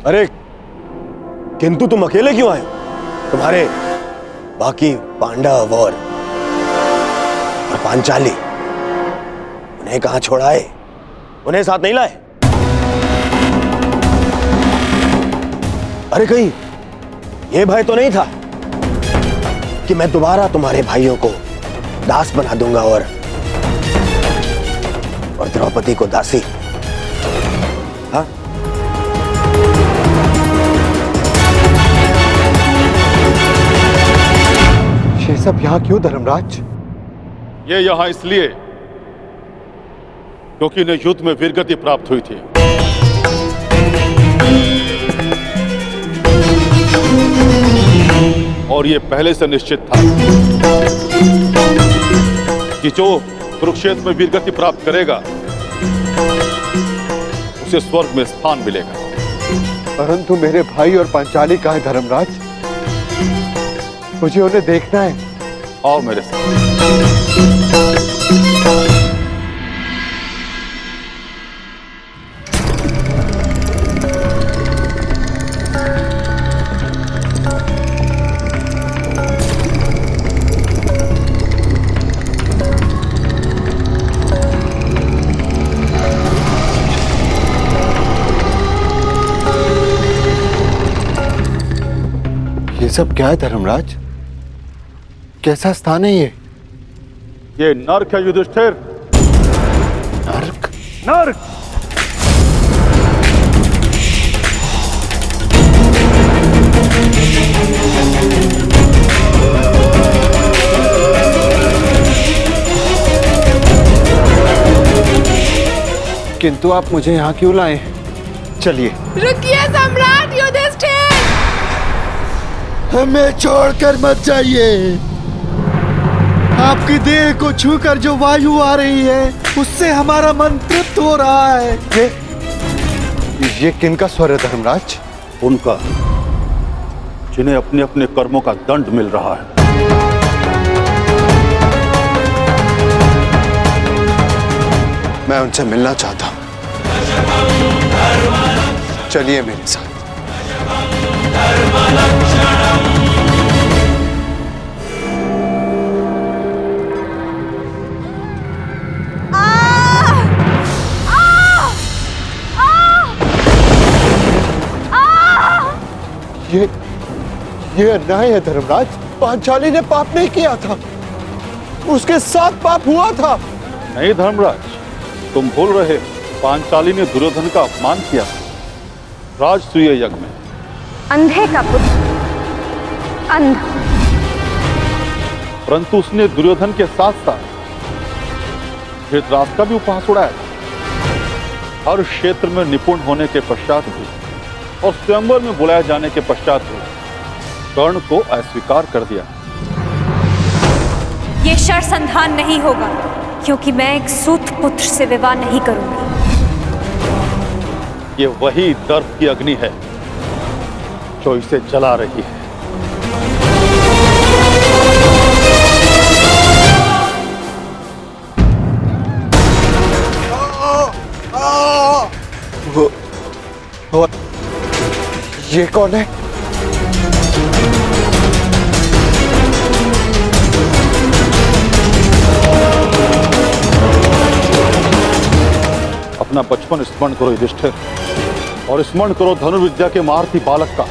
अरे किंतु तुम अकेले क्यों आए? तुम्हारे बाकी पांडव और पांचाली उन्हें कहां छोड़ाए? उन्हें साथ नहीं लाए? अरे कहीं यह भय तो नहीं था कि मैं दोबारा तुम्हारे भाइयों को दास बना दूंगा और द्रौपदी को दासी? हाँ? ये सब यहां क्यों धर्मराज? ये यहां इसलिए क्योंकि इन्हें युद्ध में वीरगति प्राप्त हुई थी। और ये पहले से निश्चित था कि जो कुरुक्षेत्र में वीरगति प्राप्त करेगा उसे स्वर्ग में स्थान मिलेगा। परंतु मेरे भाई और पांचाली कहाँ है धर्मराज? मुझे उन्हें देखना है। आओ मेरे साथ। ये सब क्या है धर्मराज? कैसा स्थान है ये? ये नर्क है युधिष्ठिर। नर्क? नर्क। किंतु आप मुझे यहाँ क्यों लाए? चलिए। रुकिए सम्राट युधिष्ठिर! हमें छोड़कर मत जाइए। आपकी देह को छूकर जो वायु आ रही है उससे हमारा मन तृप्त हो रहा है। ये किनका स्वर है धर्मराज? उनका, जिन्हें अपने अपने कर्मों का दंड मिल रहा है। मैं उनसे मिलना चाहता हूं। चलिए मेरे साथ। ये अन्याय है धर्मराज। पांचाली ने पाप नहीं किया था, उसके साथ पाप हुआ था। नहीं धर्मराज, तुम भूल रहे हो, पांचाली ने दुर्योधन का अपमान किया राजसूय यज्ञ में। अंधे का पुत्र अंधा। परंतु उसने दुर्योधन के साथ साथ धृतराष्ट्र का भी उपहास उड़ाया था। हर क्षेत्र में निपुण होने के पश्चात भी और स्वयंवर में बुलाए जाने के पश्चात भी कर्ण को अस्वीकार कर दिया। ये शरसंधान नहीं होगा, क्योंकि मैं एक सूत पुत्र से विवाह नहीं करूंगी। ये वही दर्प की अग्नि है जो इसे जला रही है। वो ये कौन है? अपना बचपन स्मरण करो युधिष्ठिर, और स्मरण करो धनुर्विद्या के महारथी बालक का,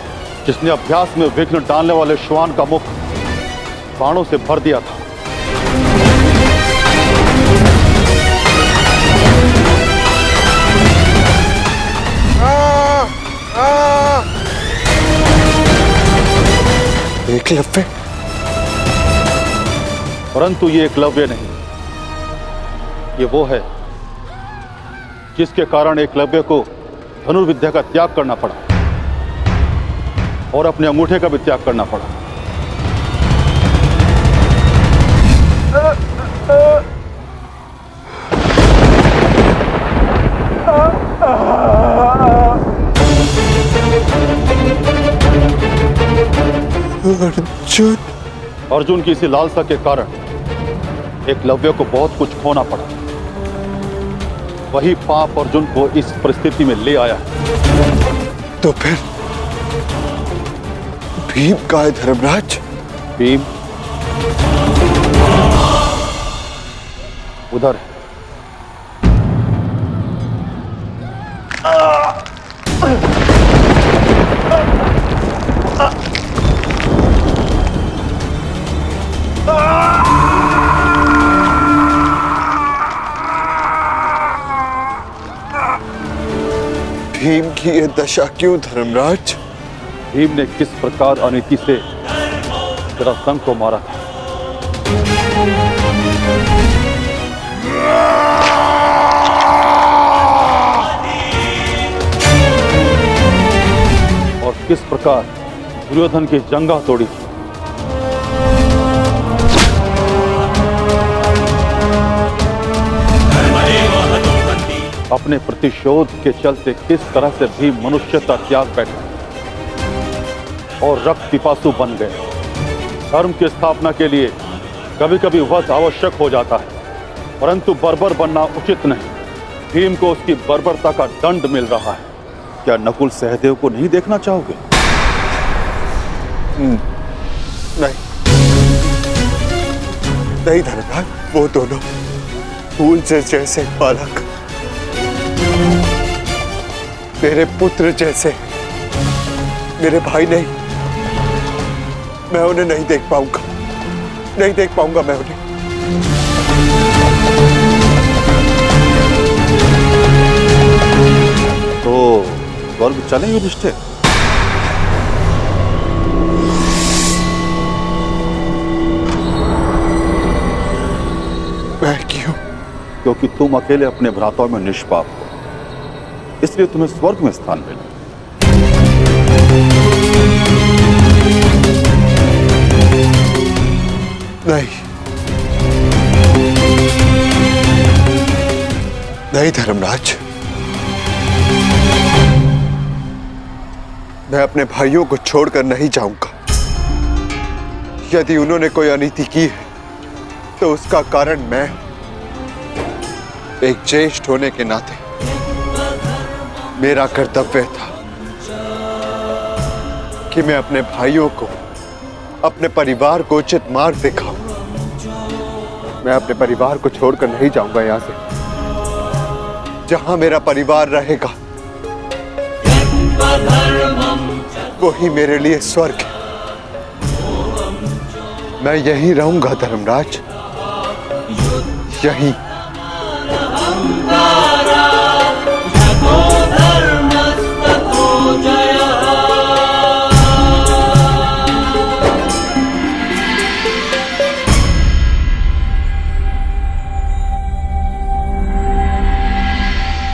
जिसने अभ्यास में विघ्न डालने वाले श्वान का मुख बाणों से भर दिया था। एकलव्य? परंतु ये एकलव्य नहीं, ये वो है जिसके कारण एकलव्य को धनुर्विद्या का त्याग करना पड़ा और अपने अंगूठे का भी त्याग करना पड़ा। अर्जुन? अर्जुन की इसी लालसा के कारण एकलव्य को बहुत कुछ खोना पड़ा। वही पाप अर्जुन को इस परिस्थिति में ले आया। तो फिर भीम का है धर्मराज? भीम उधर है। भीम की ये दशा क्यों धर्मराज? भीम ने किस प्रकार अनीति से तेरा संग को मारा था। और किस प्रकार दुर्योधन की जंगा तोड़ी थी। अपने प्रतिशोध के चलते किस तरह से भी मनुष्यता त्याग बैठा और रक्त पिपासु बन गए। धर्म की स्थापना के लिए कभी कभी वध आवश्यक हो जाता है, परंतु बर्बर बनना उचित नहीं। भीम को उसकी बर्बरता का दंड मिल रहा है। क्या नकुल सहदेव को नहीं देखना चाहोगे? नहीं नहीं धर्मराज, वो दोनों फूल से जैसे बालक, मेरे पुत्र जैसे, मेरे भाई नहीं। मैं उन्हें नहीं देख पाऊंगा, नहीं देख पाऊंगा मैं उन्हें। तो स्वर्ग चलें युधिष्ठिर? मैं क्यों? क्योंकि तुम अकेले अपने भ्राताओं में निष्पाप हो, इसलिए तुम्हें स्वर्ग में स्थान मिला। नहीं नहीं धर्मराज, मैं अपने भाइयों को छोड़कर नहीं जाऊंगा। यदि उन्होंने कोई अनीति की है तो उसका कारण मैं, एक ज्येष्ठ होने के नाते मेरा कर्तव्य था कि मैं अपने भाइयों को, अपने परिवार को उचित मार्ग दिखाऊं। मैं अपने परिवार को छोड़कर नहीं जाऊंगा यहां से। जहां मेरा परिवार रहेगा वही मेरे लिए स्वर्ग है। मैं यहीं रहूंगा धर्मराज, यहीं।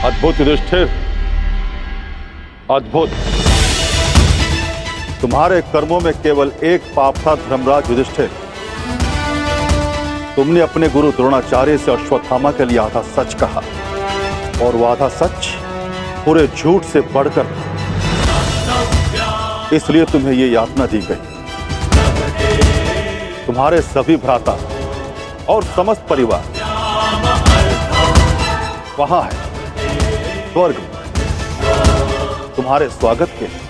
अद्भुत युधिष्ठिर, अद्भुत। तुम्हारे कर्मों में केवल एक पाप था धर्मराज युधिष्ठिर। तुमने अपने गुरु द्रोणाचार्य से अश्वत्थामा के लिए आधा सच कहा, और वो आधा सच पूरे झूठ से बढ़कर था। इसलिए तुम्हें ये यातना दी गई। तुम्हारे सभी भ्राता और समस्त परिवार वहां है, स्वर्ग में, तुम्हारे स्वागत के लिए।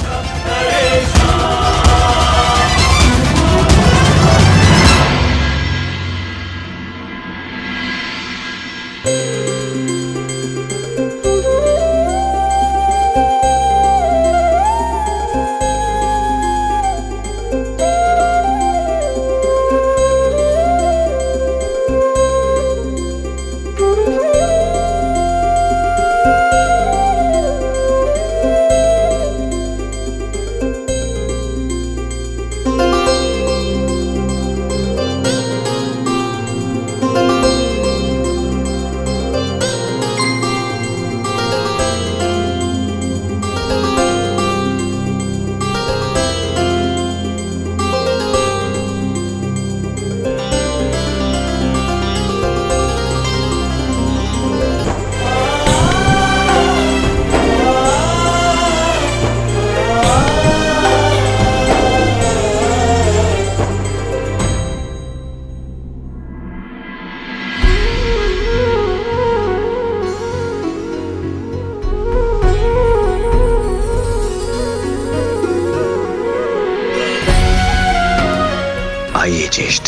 ज्येष्ठ।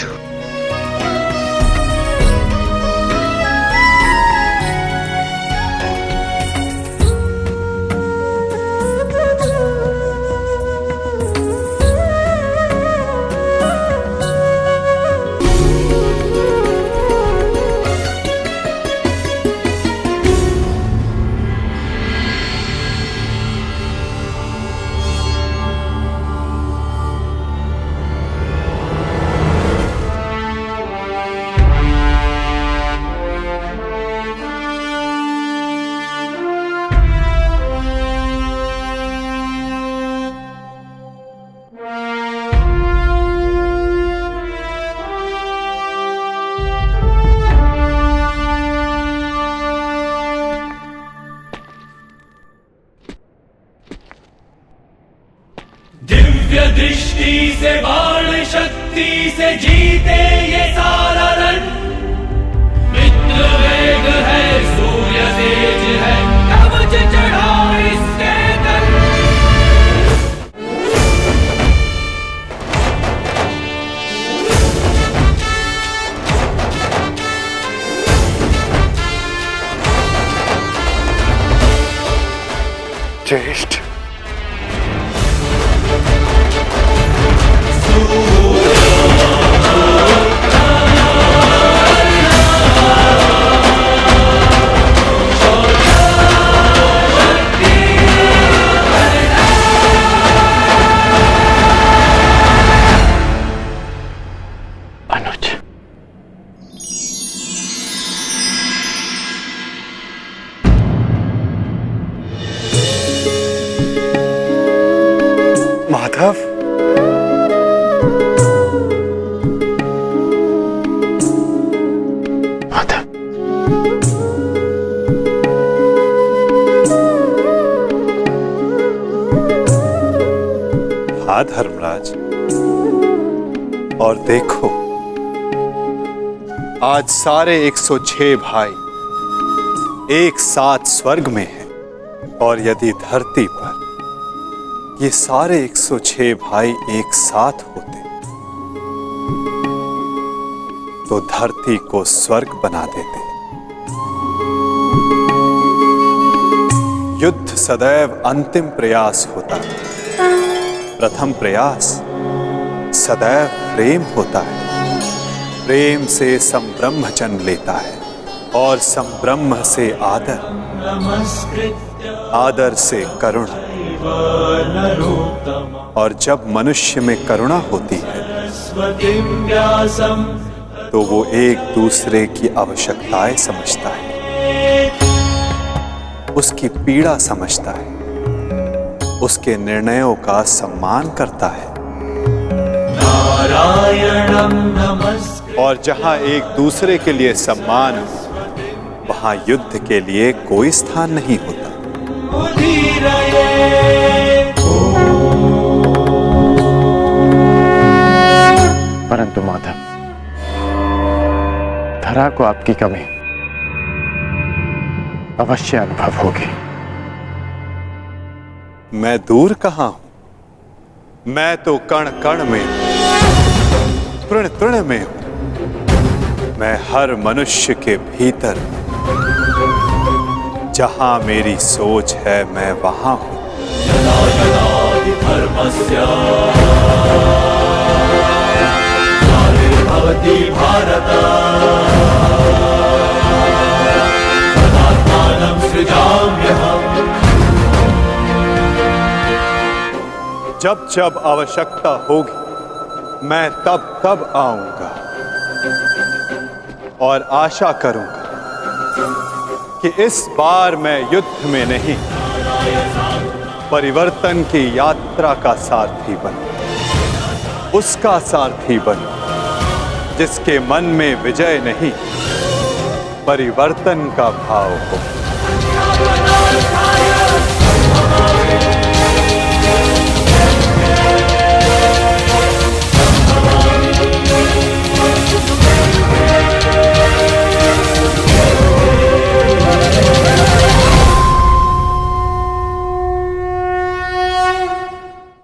दिव्य दृष्टि से बाण शक्ति से जीते ये सारा रण। मित्र वेग है सूर्य तेज है कवच चढ़ा इसके तन। ज्येष्ठ, अनुज, माधव, माधव, हाँ धर्मराज, और देखो आज सारे 106 भाई एक साथ स्वर्ग में हैं, और यदि धरती पर ये सारे 106 भाई एक साथ होते तो धरती को स्वर्ग बना देते। युद्ध सदैव अंतिम प्रयास होता है, प्रथम प्रयास सदैव प्रेम होता है। प्रेम से संब्रह्म जन्म लेता है और संब्रह्म से आदर, आदर से करुणा, और जब मनुष्य में करुणा होती है तो वो एक दूसरे की आवश्यकताएं समझता है, उसकी पीड़ा समझता है, उसके निर्णयों का सम्मान करता है। और जहां एक दूसरे के लिए सम्मान हो वहां युद्ध के लिए कोई स्थान नहीं होता। परंतु माधव, धरा को आपकी कमी अवश्य अनुभव होगी। मैं दूर कहां हूं, मैं तो कण कण में हूं, तृण तृण में हूं। मैं हर मनुष्य के भीतर हूं। जहां मेरी सोच है मैं वहां हूं। जब जब आवश्यकता होगी मैं तब तब आऊंगा, और आशा करूंगा कि इस बार मैं युद्ध में नहीं परिवर्तन की यात्रा का सारथी बनूं, उसका सारथी बनूं जिसके मन में विजय नहीं परिवर्तन का भाव हो।